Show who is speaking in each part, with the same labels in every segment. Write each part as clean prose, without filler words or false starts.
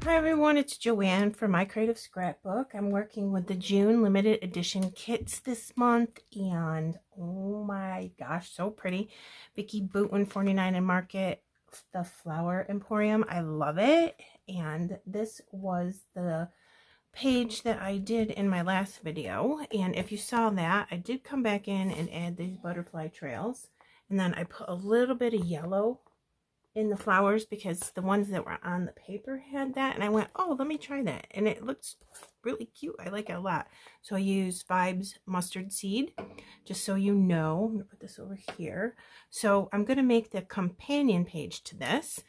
Speaker 1: Hi everyone, it's Joanne from My Creative Scrapbook. I'm working with the June limited edition kits this month, and oh my gosh, so pretty. Vicki Boutin 49 in Market, the Flower Emporium. I love it. And this was the page that I did in my last video, and if you saw that, I did come back in and add these butterfly trails, and then I put a little bit of yellow in the flowers because the ones that were on the paper had that, and I went, oh, let me try that, and it looks really cute. I like it a lot. So I use Vibes mustard seed, just so you know. I'm gonna put this over here. So I'm gonna make the companion page to this,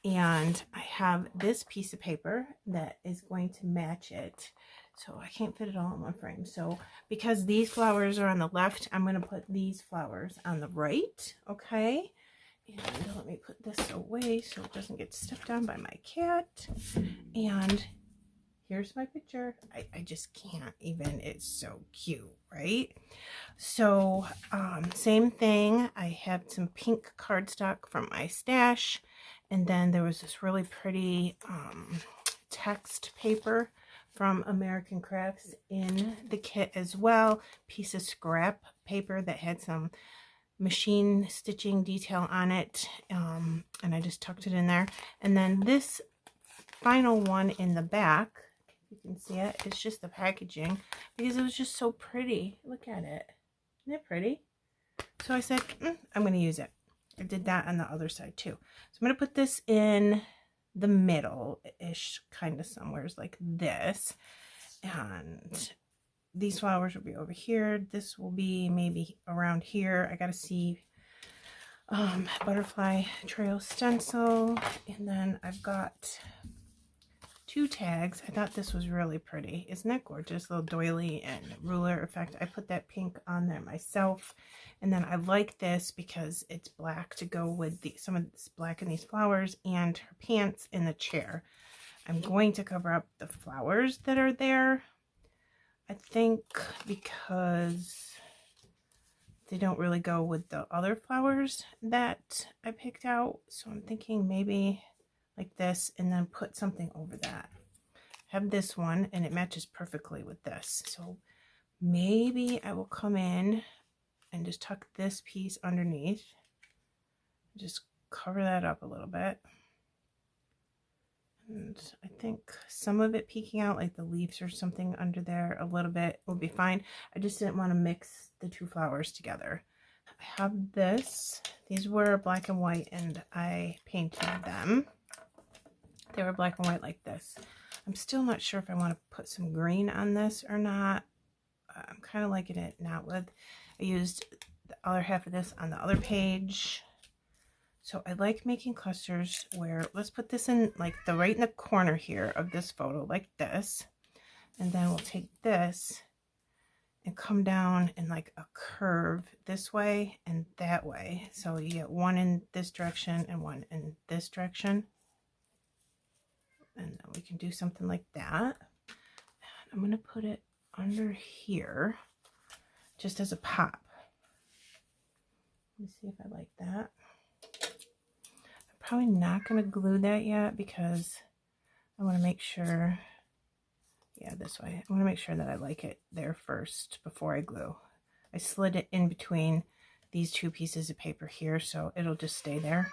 Speaker 1: and I have this piece of paper that is going to match it. So I can't fit it all in one frame. So because these flowers are on the left, I'm going to put these flowers on the right. Okay. And let me put this away so it doesn't get stepped on by my cat. And here's my picture. I just can't even. It's so cute, right? So same thing. I have some pink cardstock from my stash. And then there was this really pretty text paper from American Crafts in the kit as well. Piece of scrap paper that had some machine stitching detail on it, and I just tucked it in there. And then this final one in the back, you can see it, it's just the packaging because it was just so pretty. Look at it. Isn't it pretty? So I said, I'm going to use it. I did that on the other side too. So I'm going to put this in the middle-ish, kind of somewheres like this. And these flowers will be over here. This will be maybe around here. I got to see butterfly trail stencil. And then I've got 2 tags. I thought this was really pretty. Isn't that gorgeous? Little doily and ruler effect. I put that pink on there myself. And then I like this because it's black to go with some of this black in these flowers and her pants in the chair. I'm going to cover up the flowers that are there, I think, because they don't really go with the other flowers that I picked out. So I'm thinking maybe like this, and then put something over that. Have this one, and it matches perfectly with this. So maybe I will come in and just tuck this piece underneath. Just cover that up a little bit. And I think some of it peeking out, like the leaves or something under there a little bit, will be fine. I just didn't want to mix the 2 flowers together. I have this. These were black and white, and I painted them. They were black and white like this. I'm still not sure if I want to put some green on this or not. I'm kind of liking it not with. I used the other half of this on the other page. So I like making clusters where, let's put this in like right in the corner here of this photo, like this. And then we'll take this and come down in like a curve this way and that way. So you get one in this direction and one in this direction. And then we can do something like that. And I'm going to put it under here just as a pop. Let me see if I like that. I'm probably not going to glue that yet because I want to make sure, yeah, this way. I want to make sure that I like it there first before I glue. I slid it in between these 2 pieces of paper here, so it'll just stay there.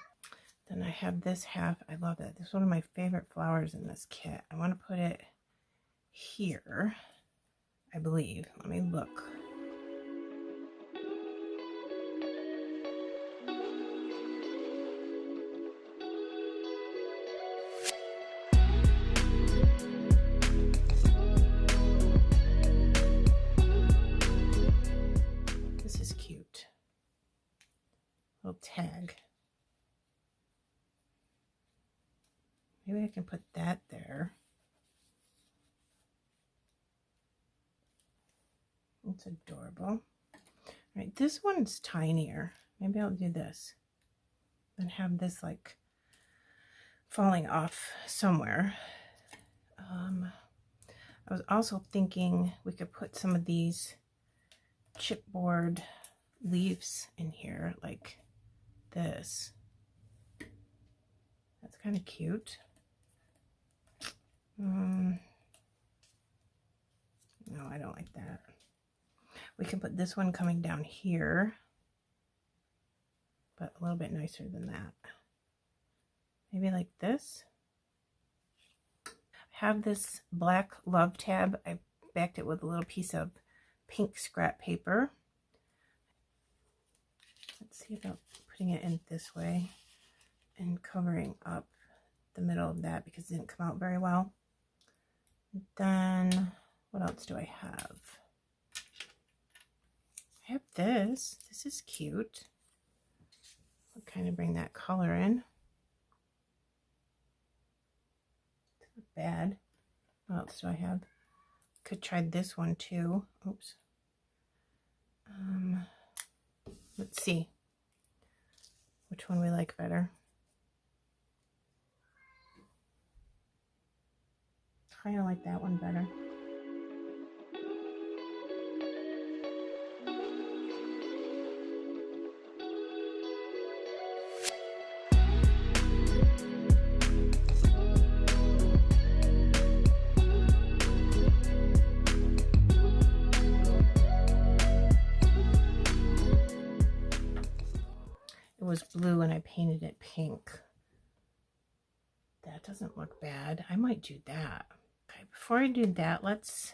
Speaker 1: Then I have this half. I love it. This is one of my favorite flowers in this kit. I want to put it here, I believe. Let me look. This is cute. Little tag. Maybe I can put that there. It's adorable. All right, this one's tinier. Maybe I'll do this and have this like falling off somewhere. I was also thinking we could put some of these chipboard leaves in here like this. That's kind of cute. No, I don't like that. We can put this one coming down here, but a little bit nicer than that. Maybe like this. I have this black love tab. I backed it with a little piece of pink scrap paper. Let's see about putting it in this way and covering up the middle of that because it didn't come out very well. Then what else do I have? I have this. This is cute. I'll kind of bring that color in. It's not bad. What else do I have? Could try this one too. Oops. Let's see which one we like better. Kind of like that one better. It was blue and I painted it pink. That doesn't look bad. I might do that. Okay, before I do that, let's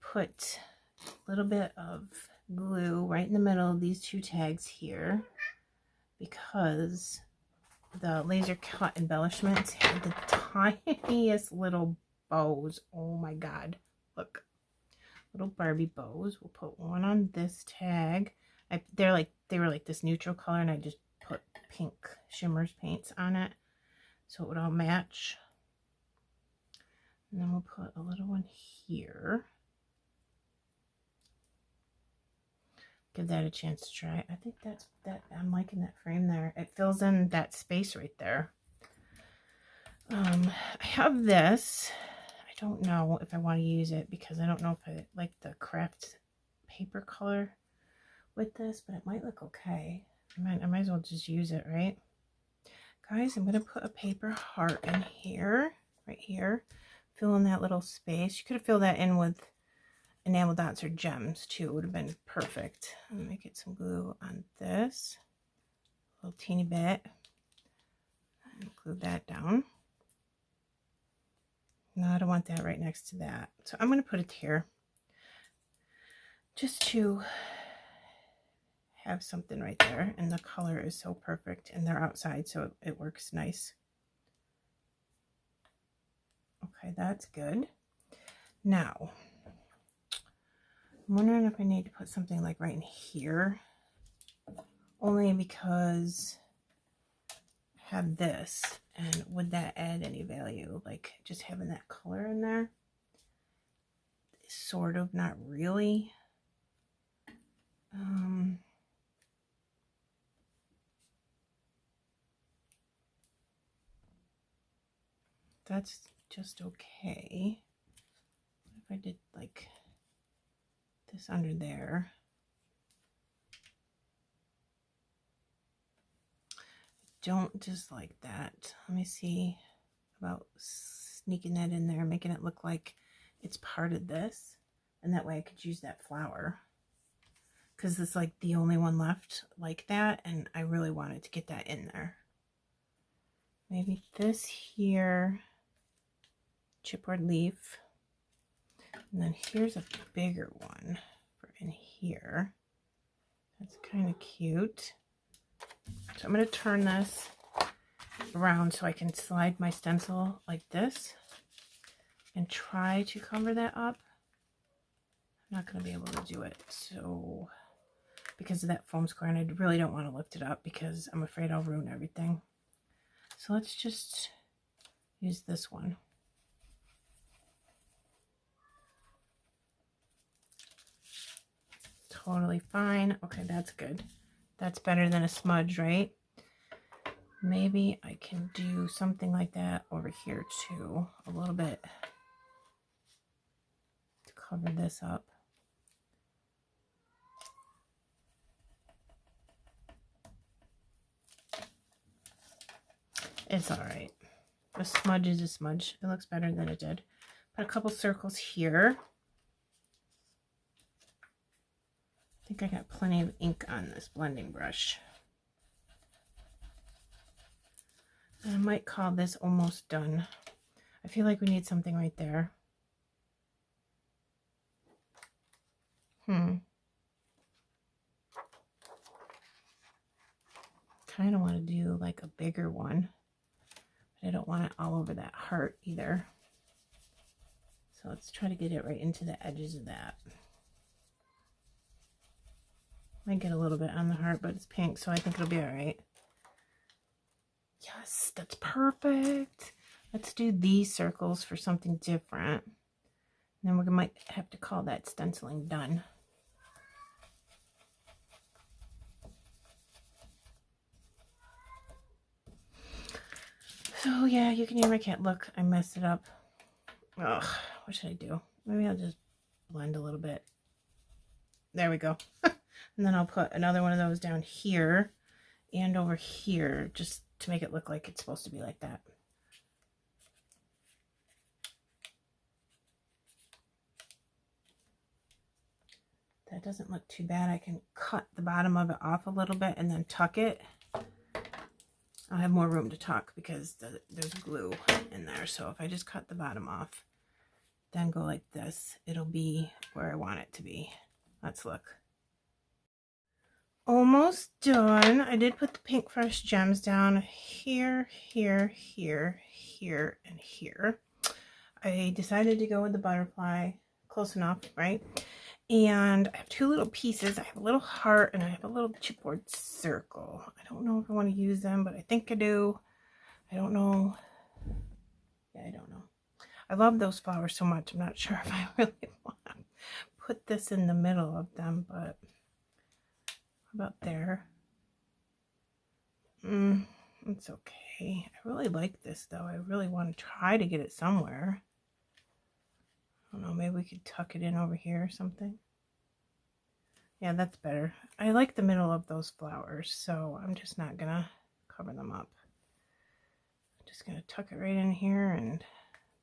Speaker 1: put a little bit of glue right in the middle of these two tags here because the laser cut embellishments have the tiniest little bows. Oh my god, look, little Barbie bows. We'll put one on this tag. They were like this neutral color and I just put pink shimmers paints on it so it would all match. And then we'll put a little one here. Give that a chance to try. I think that's that. I'm liking that frame there. It fills in that space right there. I have this. I don't know if I want to use it because I don't know if I like the craft paper color with this, but it might look okay. I might as well just use it, right? Guys, I'm going to put a paper heart in here, right here. Fill in that little space. You could have filled that in with enamel dots or gems too. It would have been perfect. I'm going to get some glue on this. A little teeny bit. And glue that down. No, I don't want that right next to that. So I'm going to put it here. Just to have something right there. And the color is so perfect. And they're outside, so it works nice. Okay, that's good. Now, I'm wondering if I need to put something like right in here. Only because I have this. And would that add any value? Like just having that color in there? Sort of, not really. That's just okay. What if I did like this under there? Don't just like that. Let me see about sneaking that in there, making it look like it's part of this. And that way I could use that flower. Because it's like the only one left like that. And I really wanted to get that in there. Maybe this here. Chipboard leaf. And then here's a bigger one for in here. That's kind of cute. So I'm going to turn this around so I can slide my stencil like this and try to cover that up. I'm not going to be able to do it so because of that foam square, and I really don't want to lift it up because I'm afraid I'll ruin everything. So let's just use this one. Totally fine. Okay, that's good. That's better than a smudge, right? Maybe I can do something like that over here too, a little bit to cover this up. It's all right. A smudge is a smudge. It looks better than it did. Put a couple circles here. I think I got plenty of ink on this blending brush. I might call this almost done. I feel like we need something right there. Kind of want to do like a bigger one, but I don't want it all over that heart either. So let's try to get it right into the edges of that. Might get a little bit on the heart, but it's pink, so I think it'll be all right. Yes, that's perfect. Let's do these circles for something different. And then we might have to call that stenciling done. So yeah, you can hear my cat. Look, I messed it up. Ugh, what should I do? Maybe I'll just blend a little bit. There we go. And then I'll put another one of those down here and over here, just to make it look like it's supposed to be like that. That doesn't look too bad. I can cut the bottom of it off a little bit and then tuck it. I'll have more room to tuck because there's glue in there. So if I just cut the bottom off, then go like this, it'll be where I want it to be. Let's look. Almost done. I did put the pink fresh gems down here, here, here, here, and here. I decided to go with the butterfly. Close enough, right? And I have two little pieces. I have a little heart and I have a little chipboard circle. I don't know if I want to use them, but I think I do. I don't know. Yeah, I don't know. I love those flowers so much. I'm not sure if I really want to put this in the middle of them, but about there. It's okay. I really like this though. I really want to try to get it somewhere. I don't know, maybe we could tuck it in over here or something. Yeah, that's better. I like the middle of those flowers, so I'm just not gonna cover them up. I'm just gonna tuck it right in here and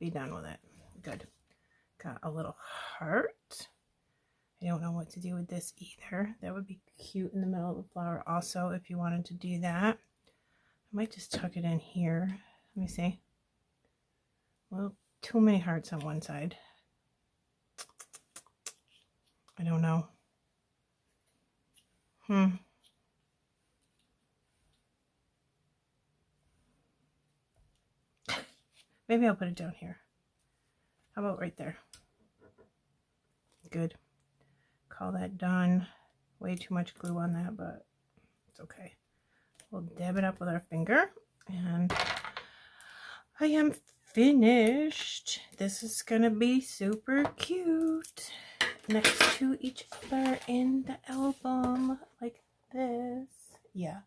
Speaker 1: be done with it. Good. Got a little heart. I don't know what to do with this either. That would be cute in the middle of the flower also if you wanted to do that. I might just tuck it in here. Let me see. Well, too many hearts on one side. I don't know. Maybe I'll put it down here. How about right there? Good. Call that done. Way too much glue on that, but it's okay. We'll dab it up with our finger, and I am finished. This is gonna be super cute next to each other in the album like this. Yeah,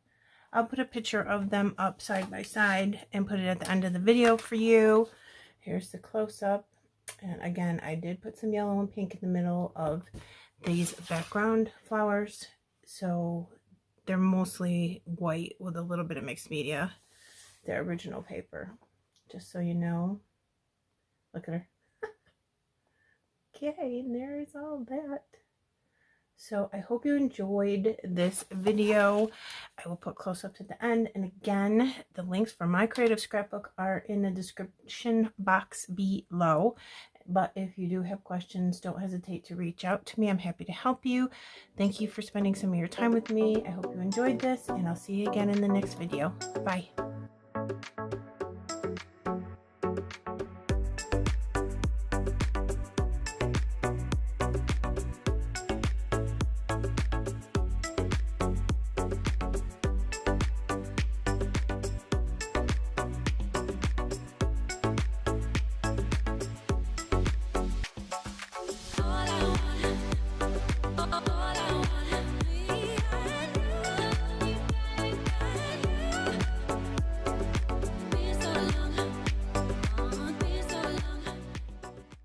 Speaker 1: I'll put a picture of them up side by side and put it at the end of the video for you. Here's the close-up, and again, I did put some yellow and pink in the middle of these background flowers, so they're mostly white with a little bit of mixed media. The original paper, just so you know. Look at her. Okay, and there's all that. So I hope you enjoyed this video. I will put close up to the end, and again, the links for My Creative Scrapbook are in the description box below. But if you do have questions, don't hesitate to reach out to me. I'm happy to help you. Thank you for spending some of your time with me. I hope you enjoyed this, and I'll see you again in the next video. Bye.